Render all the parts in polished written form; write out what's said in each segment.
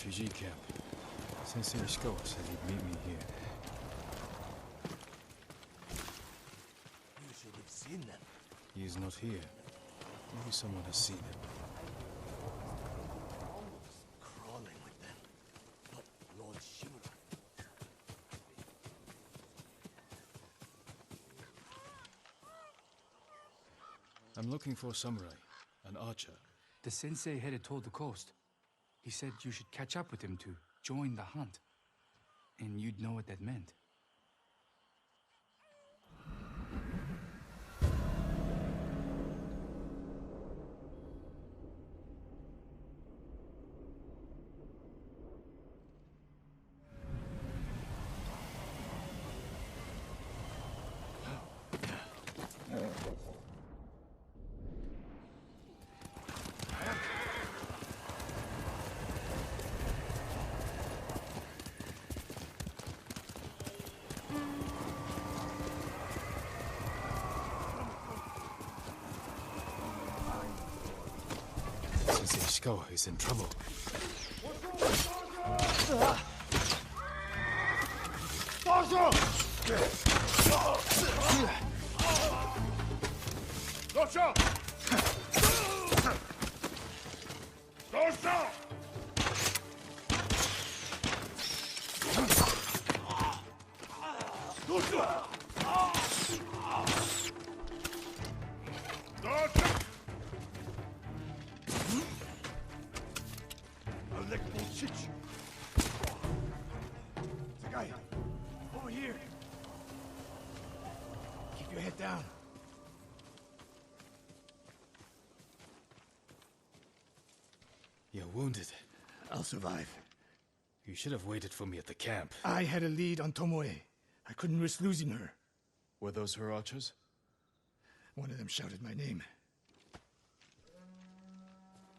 refugee camp. Sensei Ishikawa said he'd meet me here. You should have seen them. He is not here. Maybe someone has seen him. Almost crawling with them. But Lord Shimura. I'm looking for a samurai, an archer. The sensei headed toward the coast. He said you should catch up with him to join the hunt. And you'd know what that meant. Sensei Ishikawa is in trouble. Sakai, over here. Keep your head down. You're wounded. I'll survive. You should have waited for me at the camp. I had a lead on Tomoe. I couldn't risk losing her. Were those her archers? One of them shouted my name.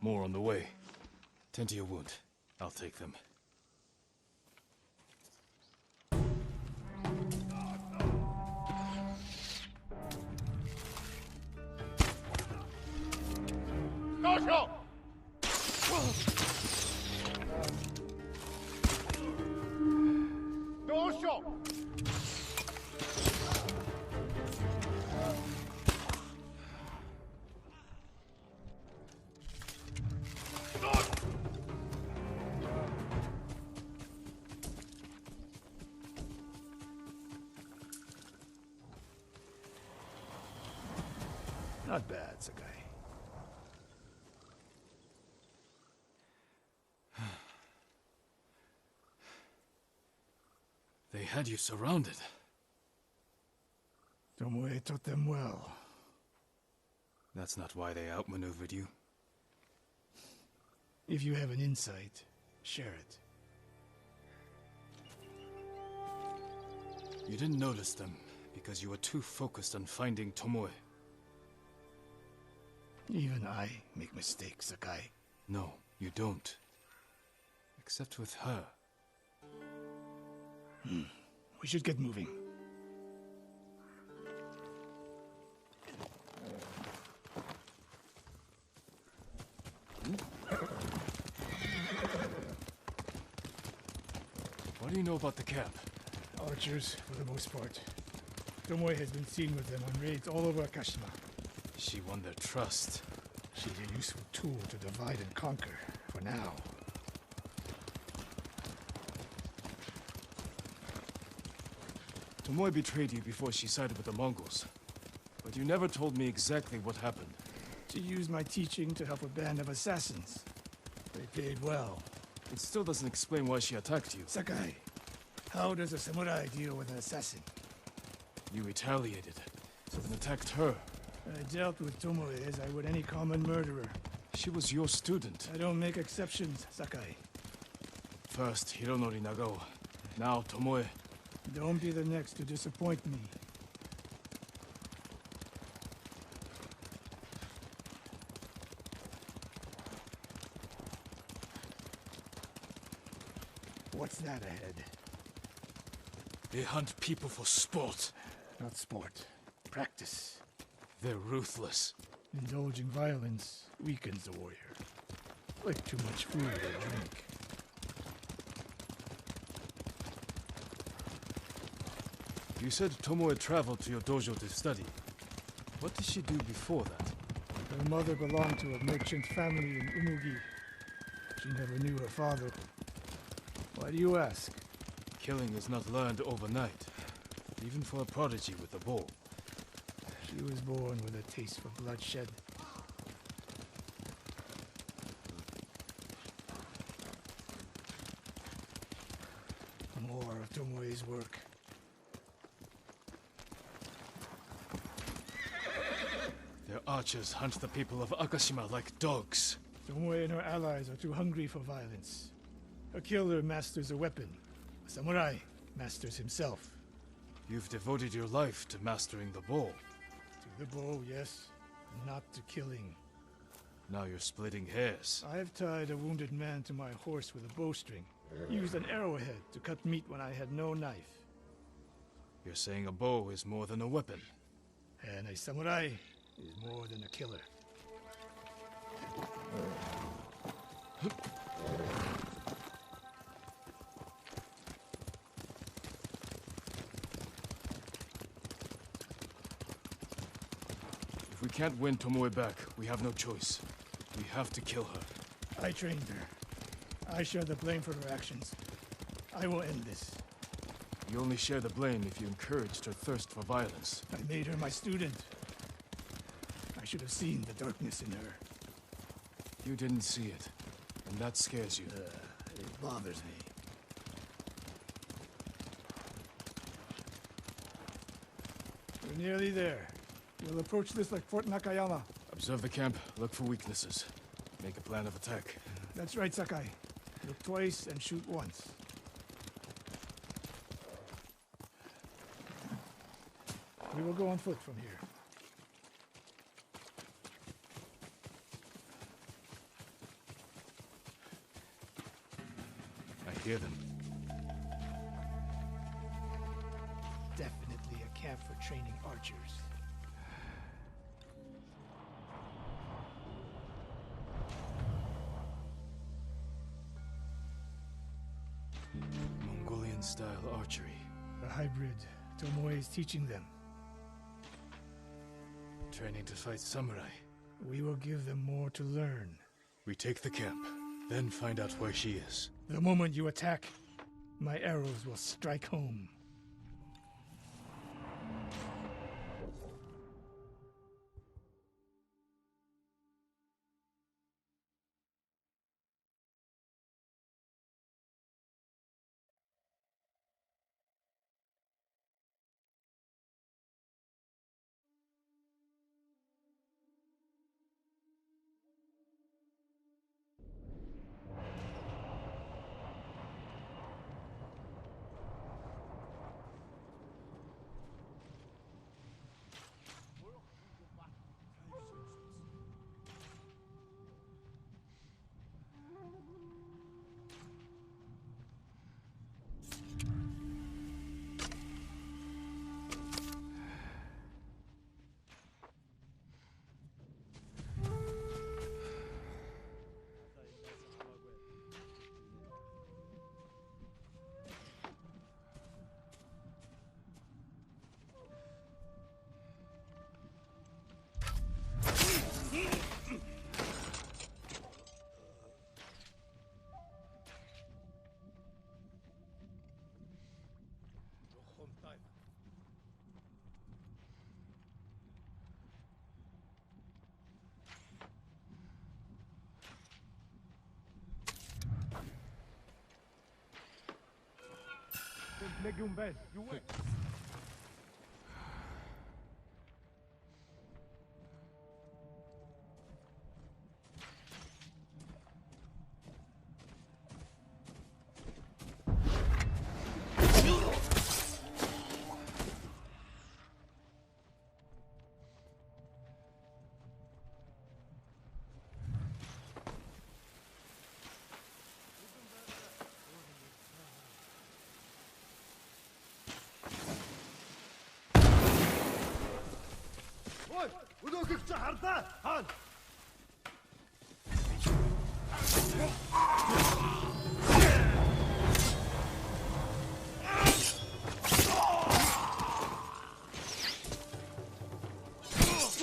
More on the way. Tend to your wound. I'll take them. Not bad, Sakai. They had you surrounded. Tomoe taught them well. That's not why they outmaneuvered you. If you have an insight, share it. You didn't notice them because you were too focused on finding Tomoe. Even I make mistakes, Sakai. No, you don't. Except with her. We should get moving. What do you know about the camp? Archers, for the most part. Tomoe has been seen with them on raids all over Akashima. She won their trust. She's a useful tool to divide and conquer, for now. Tomoe betrayed you before she sided with the Mongols. But you never told me exactly what happened. She used my teaching to help a band of assassins. They paid well. It still doesn't explain why she attacked you. Sakai, how does a samurai deal with an assassin? You retaliated, and attacked her. I dealt with Tomoe as I would any common murderer. She was your student. I don't make exceptions, Sakai. First, Hironori Nagao. Now, Tomoe. Don't be the next to disappoint me. What's that ahead? They hunt people for sport. Not sport. Practice. They're ruthless. Indulging violence weakens the warrior. Like too much food or drink. You said Tomoe traveled to your dojo to study. What did she do before that? Her mother belonged to a merchant family in Umugi. She never knew her father. Why do you ask? Killing is not learned overnight, even for a prodigy with a bow. She was born with a taste for bloodshed. More of Tomoe's work. Their archers hunt the people of Akashima like dogs. Tomoe and her allies are too hungry for violence. A killer masters a weapon. A samurai masters himself. You've devoted your life to mastering the bow. To the bow, yes, not to killing. Now you're splitting hairs. I've tied a wounded man to my horse with a bowstring. Used an arrowhead to cut meat when I had no knife. You're saying a bow is more than a weapon. And a samurai is more than a killer. If we can't win Tomoe back, we have no choice. We have to kill her. I trained her. I share the blame for her actions. I will end this. You only share the blame if you encouraged her thirst for violence. I made her my student. I should have seen the darkness in her. You didn't see it, and that scares you. It bothers me. We're nearly there. We'll approach this like Fort Nakayama. Observe the camp, look for weaknesses. Make a plan of attack. That's right, Sakai. Look twice and shoot once. We will go on foot from here. I hear them. Definitely a camp for training archers. Mongolian-style archery. A hybrid. Tomoe is teaching them. Training to fight samurai. We will give them more to learn. We take the camp, then find out where she is. The moment you attack, my arrows will strike home.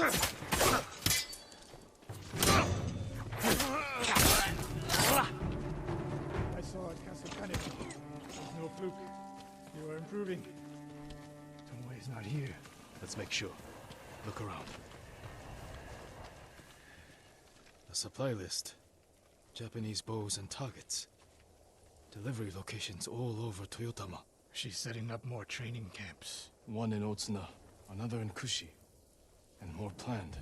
I saw at Castle Canada. There's no fluke. You are improving. Tomoe is not here. Let's make sure. Look around. A supply list. Japanese bows and targets. Delivery locations all over Toyotama. She's setting up more training camps. One in Utsuna, another in Kushi, and more planned.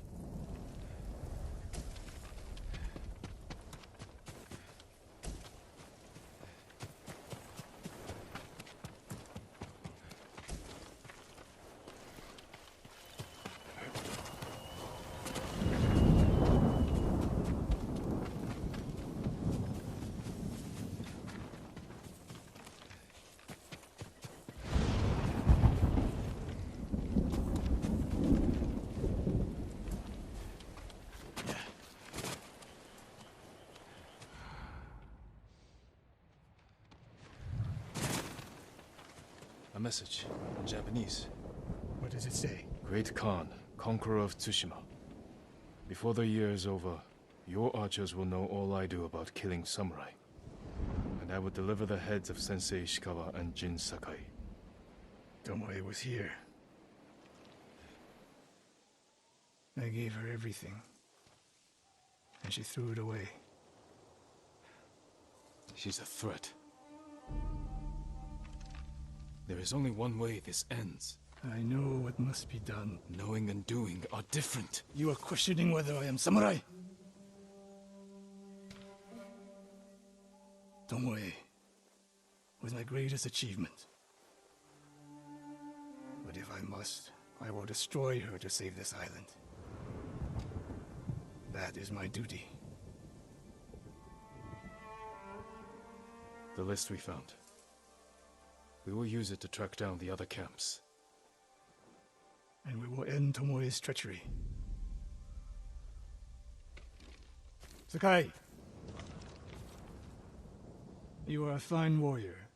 A message in Japanese. What does it say? Great Khan, conqueror of Tsushima. Before the year is over, your archers will know all I do about killing samurai. And I will deliver the heads of Sensei Ishikawa and Jin Sakai. Tomoe was here. I gave her everything. And she threw it away. She's a threat. There is only one way this ends. I know what must be done. Knowing and doing are different. You are questioning whether I am samurai? Tomoe was my greatest achievement. But if I must, I will destroy her to save this island. That is my duty. The list we found. We will use it to track down the other camps. And we will end Tomoe's treachery. Sakai! You are a fine warrior.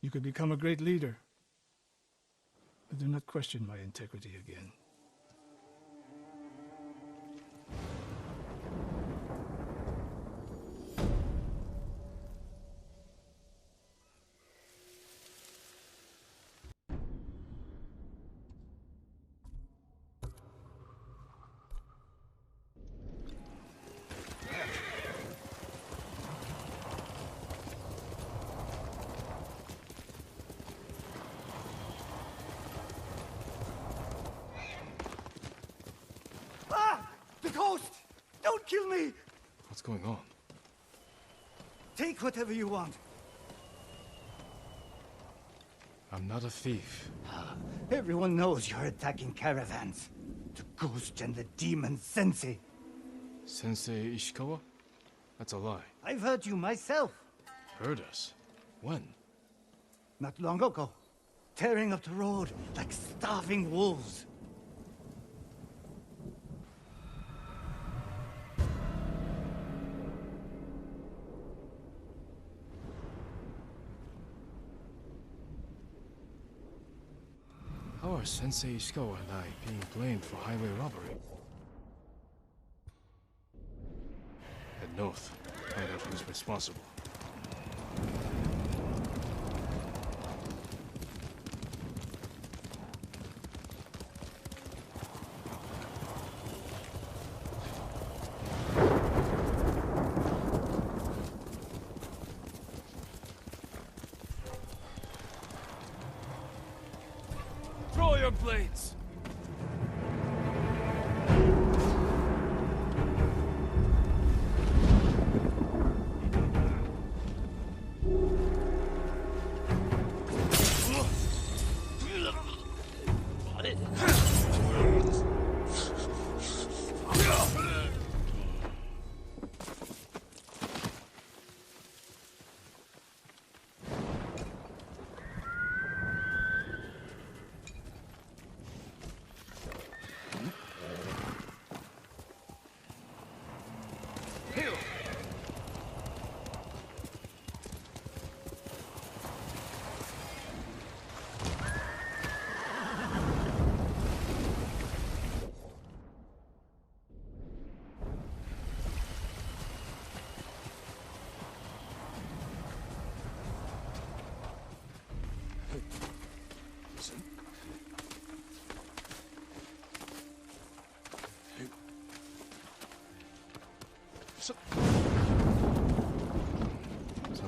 You could become a great leader. But do not question my integrity again. The ghost! Don't kill me! What's going on? Take whatever you want. I'm not a thief. Everyone knows you're attacking caravans. The ghost and the demon Sensei. Sensei Ishikawa? That's a lie. I've heard you myself. Heard us? When? Not long ago. Tearing up the road like starving wolves. How are Sensei Ishikawa and I being blamed for highway robbery? Head north. Find out who's responsible. Throw your blades!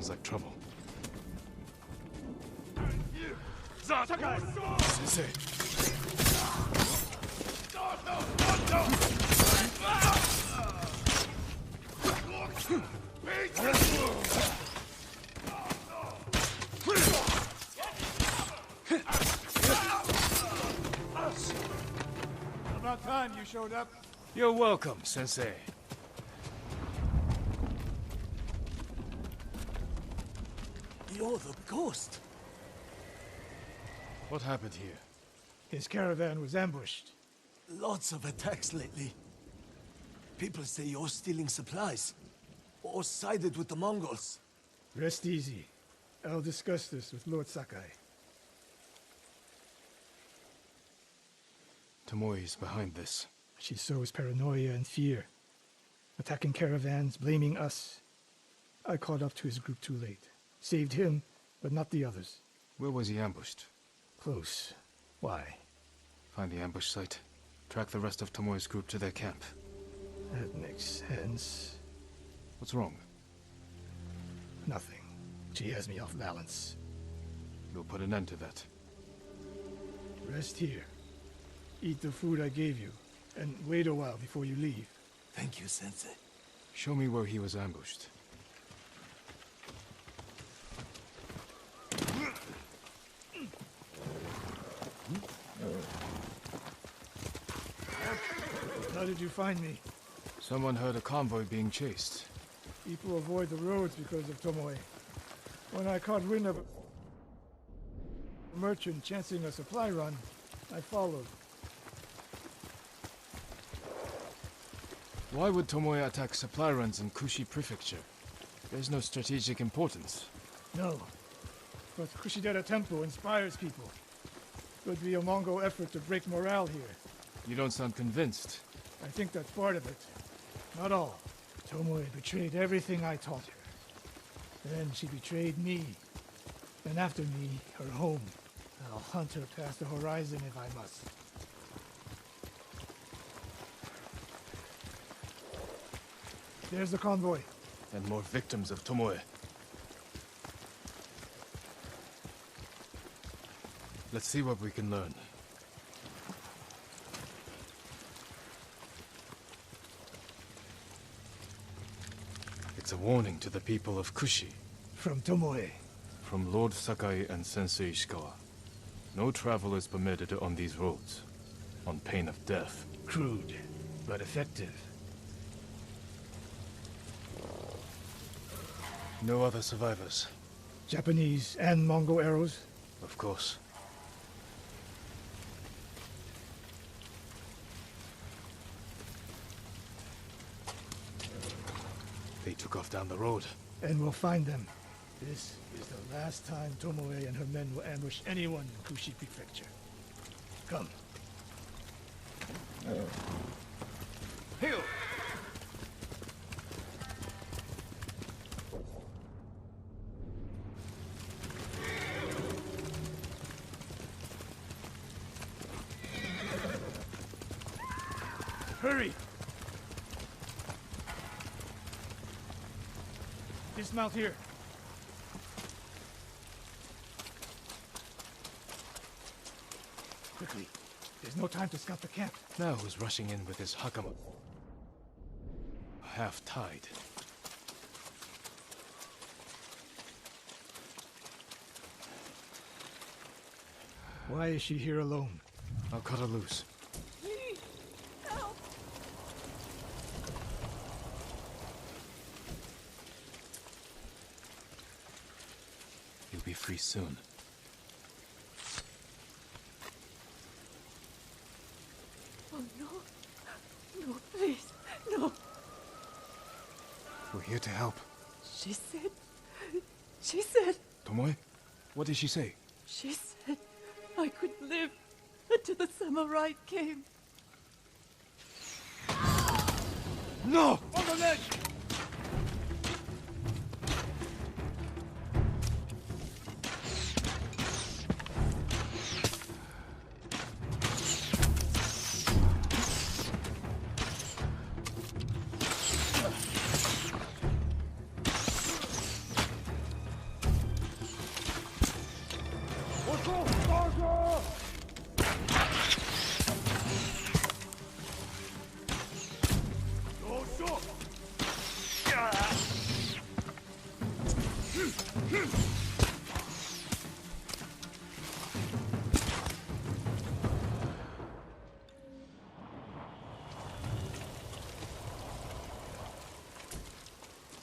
Sounds like trouble. Sensei! About time you showed up. You're welcome, Sensei. You're the ghost. What happened here? His caravan was ambushed. Lots of attacks lately. People say you're stealing supplies. Or sided with the Mongols. Rest easy. I'll discuss this with Lord Sakai. Tomoe's behind this. She sows paranoia and fear. Attacking caravans, blaming us. I caught up to his group too late. Saved him, but not the others. Where was he ambushed? Close. Why? Find the ambush site. Track the rest of Tomoe's group to their camp. That makes sense. What's wrong? Nothing. She has me off balance. We'll put an end to that. Rest here. Eat the food I gave you, and wait a while before you leave. Thank you, Sensei. Show me where he was ambushed. How did you find me? Someone heard a convoy being chased. People avoid the roads because of Tomoe. When I caught wind of a merchant chancing a supply run, I followed. Why would Tomoe attack supply runs in Kushi Prefecture? There's no strategic importance. No. But Kushidera Temple inspires people. Could be a Mongol effort to break morale here. You don't sound convinced. I think that's part of it. Not all. Tomoe betrayed everything I taught her. Then she betrayed me. And after me, her home. I'll hunt her past the horizon if I must. There's the convoy. And more victims of Tomoe. Let's see what we can learn. It's a warning to the people of Kushi. From Tomoe. From Lord Sakai and Sensei Ishikawa. No travel is permitted on these roads, on pain of death. Crude, but effective. No other survivors. Japanese and Mongol arrows? Of course. They took off down the road. And we'll find them. This is the last time Tomoe and her men will ambush anyone in Kushi Prefecture. Come. Hail! Hurry! Dismount here. Quickly. There's no time to scout the camp. Now who's rushing in with his hakama? Half-tied. Why is she here alone? I'll cut her loose. Please, help! You'll be free soon. Oh no. No, please, no. We're here to help. She said, Tomoe? What did she say? she said I could live until the samurai came. No! On the ledge!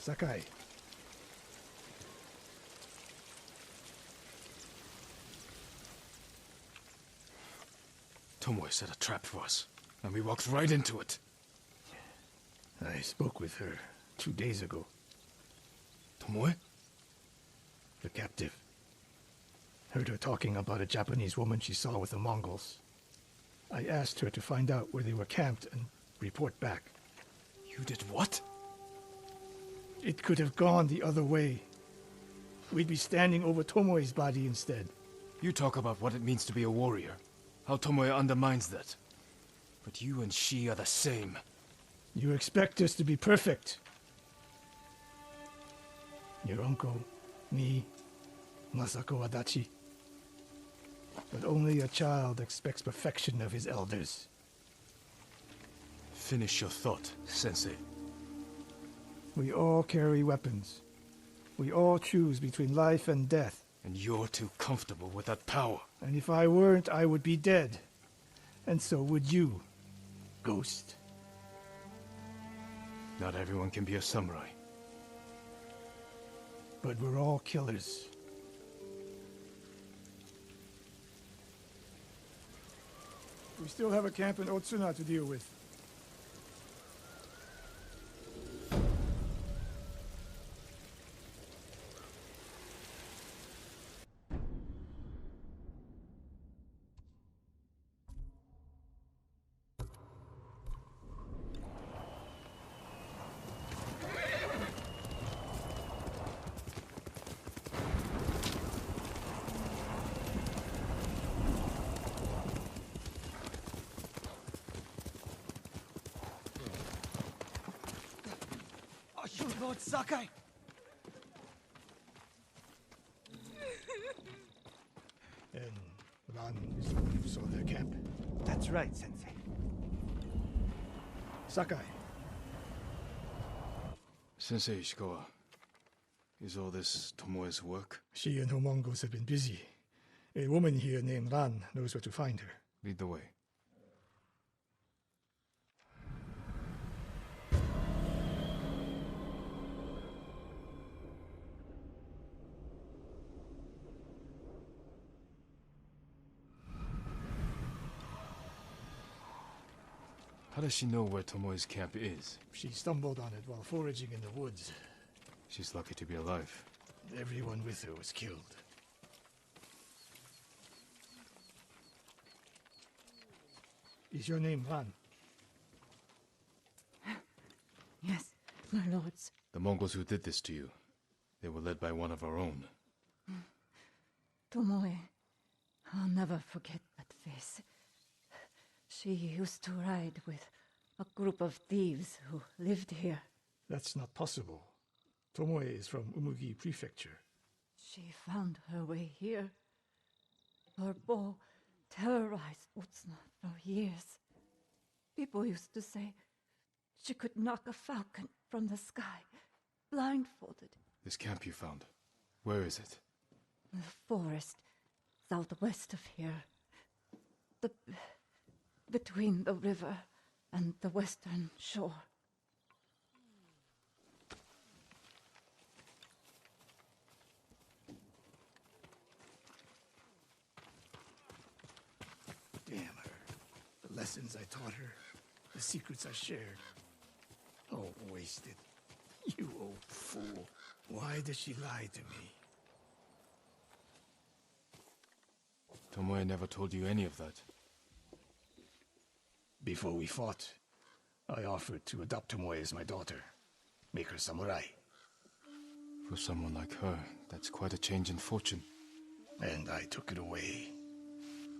Sakai. Tomoe set a trap for us, and we walked right into it. I spoke with her 2 days ago. Tomoe? The captive. Heard her talking about a Japanese woman she saw with the Mongols. I asked her to find out where they were camped and report back. You did what? It could have gone the other way. We'd be standing over Tomoe's body instead. You talk about what it means to be a warrior, how Tomoe undermines that. But you and she are the same. You expect us to be perfect. Your uncle, me, Masako Adachi. But only a child expects perfection of his elders. Finish your thought, Sensei. We all carry weapons. We all choose between life and death. And you're too comfortable with that power. And if I weren't, I would be dead. And so would you, Ghost. Not everyone can be a samurai. But we're all killers. We still have a camp in Utsuna to deal with. Lord Sakai! And Ran is the one who saw their camp. That's right, Sensei. Sakai. Sensei Ishikawa, is all this Tomoe's work? She and her Mongols have been busy. A woman here named Ran knows where to find her. Lead the way. How does she know where Tomoe's camp is? She stumbled on it while foraging in the woods. She's lucky to be alive. Everyone with her was killed. Is your name Ran? Yes, my lords. The Mongols who did this to you, they were led by one of our own. Tomoe. I'll never forget that face. She used to ride with a group of thieves who lived here. That's not possible. Tomoe is from Umugi Prefecture. She found her way here. Her bow terrorized Utsuna for years. People used to say she could knock a falcon from the sky, blindfolded. This camp you found, where is it? The forest southwest of here. Between the river and the western shore. Damn her. The lessons I taught her, the secrets I shared. All wasted. You old fool. Why did she lie to me? Tomoe never told you any of that. Before we fought, I offered to adopt Tomoe as my daughter. Make her samurai. For someone like her, that's quite a change in fortune. And I took it away.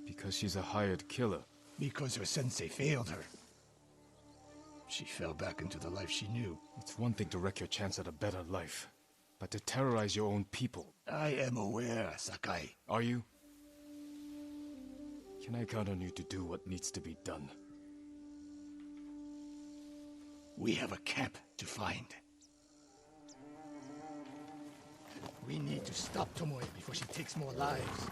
Because she's a hired killer. Because her sensei failed her. She fell back into the life she knew. It's one thing to wreck your chance at a better life, but to terrorize your own people. I am aware, Sakai. Are you? Can I count on you to do what needs to be done? We have a camp to find. We need to stop Tomoe before she takes more lives.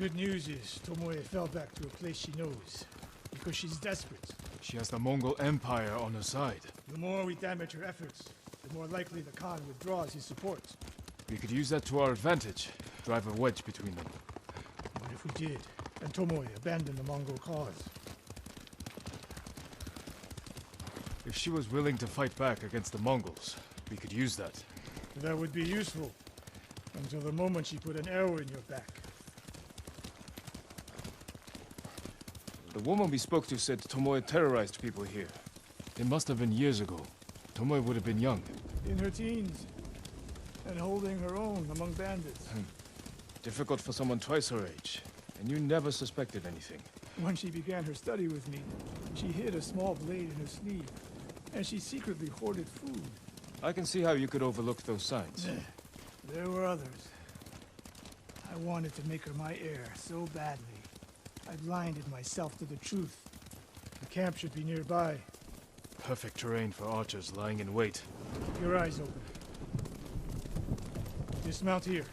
good news is Tomoe fell back to a place she knows. Because she's desperate. She has the Mongol Empire on her side. The more we damage her efforts, the more likely the Khan withdraws his support. We could use that to our advantage. Drive a wedge between them. What if we did, and Tomoe abandoned the Mongol cause? If she was willing to fight back against the Mongols, we could use that. That would be useful. Until the moment she put an arrow in your back. The woman we spoke to said Tomoe terrorized people here. It must have been years ago. Tomoe would have been young. In her teens. And holding her own among bandits. Difficult for someone twice her age. And you never suspected anything. When she began her study with me, she hid a small blade in her sleeve. And she secretly hoarded food. I can see how you could overlook those signs. There were others. I wanted to make her my heir so badly. I blinded myself to the truth. The camp should be nearby. Perfect terrain for archers lying in wait. Keep your eyes open. Dismount here.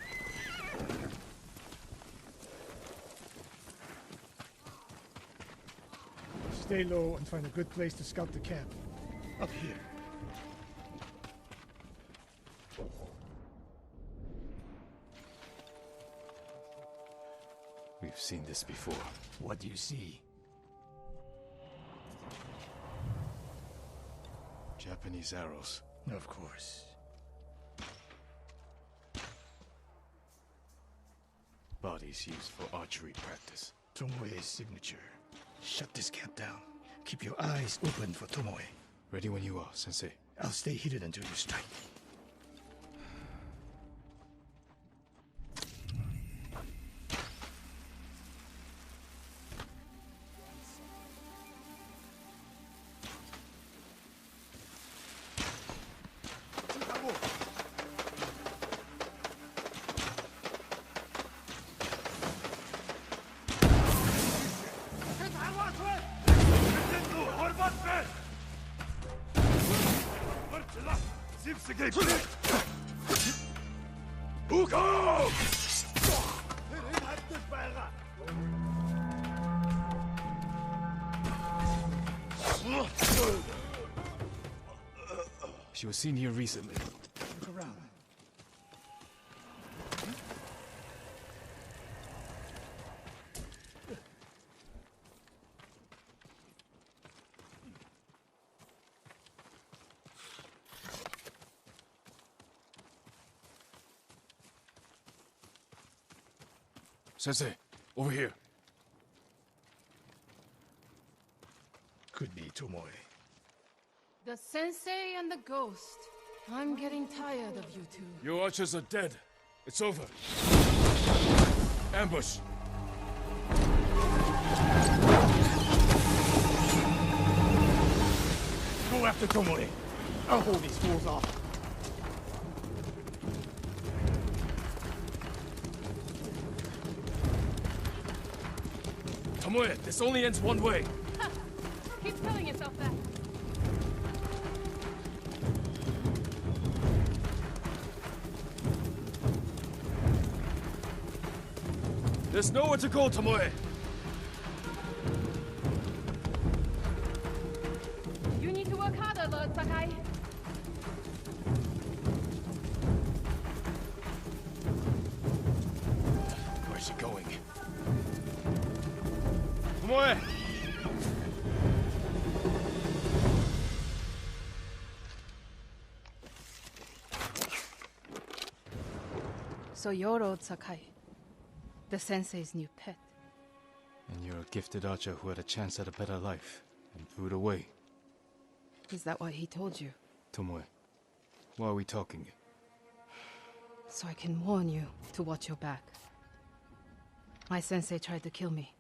Stay low and find a good place to scout the camp. Up here. We've seen this before. What do you see? Japanese arrows. Of course. Bodies used for archery practice. Tomoe's signature. Shut this camp down. Keep your eyes open for Tomoe. Ready when you are, Sensei. I'll stay hidden until you strike. She was seen here recently. Look around. Sensei, over here. Could be Tomoe. The Sensei and the Ghost. I'm getting tired of you two. Your archers are dead. It's over. Ambush! Go after Tomoe. I'll hold these fools off. Tomoe, this only ends one way. Keep telling yourself that. There's nowhere to go, Tomoe. You need to work harder, Lord Sakai. Where's she going? Tomoe! So you're Lord Sakai, the Sensei's new pet. And you're a gifted archer who had a chance at a better life, and threw it away. Is that what he told you? Tomoe, why are we talking? So I can warn you to watch your back. My Sensei tried to kill me.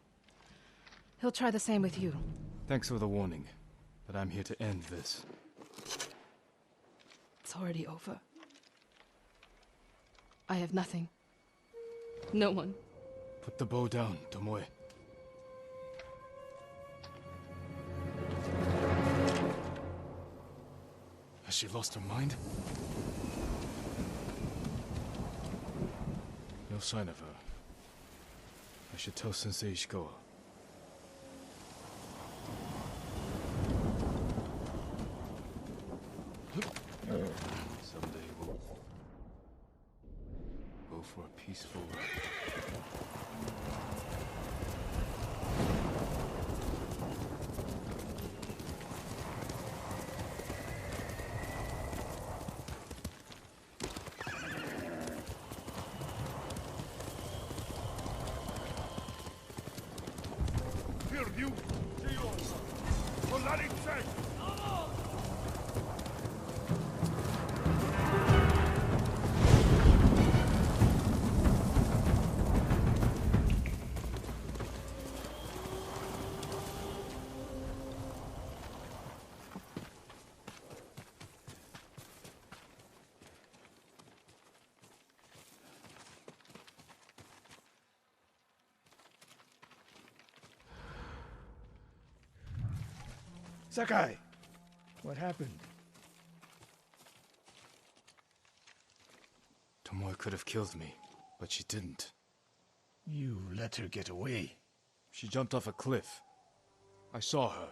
He'll try the same with you. Thanks for the warning, but I'm here to end this. It's already over. I have nothing. No one. Put the bow down, Tomoe. Has she lost her mind? No sign of her. should tell Sensei Ishikawa. Someday we'll go for a peaceful ride. Sakai! What happened? Tomoe could have killed me, but she didn't. You let her get away. She jumped off a cliff. I saw her.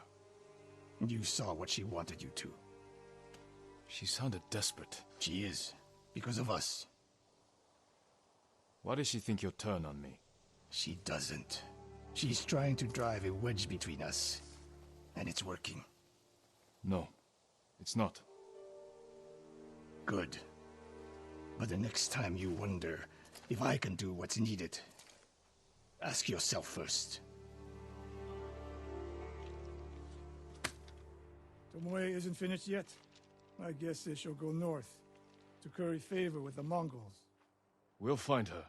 You saw what she wanted you to. She sounded desperate. She is. Because of us. Why does she think you'll turn on me? She doesn't. She's trying to drive a wedge between us. And it's working. No, it's not. Good. But the next time you wonder if I can do what's needed, ask yourself first. Tomoe isn't finished yet. My guess is she'll go north to curry favor with the Mongols. We'll find her.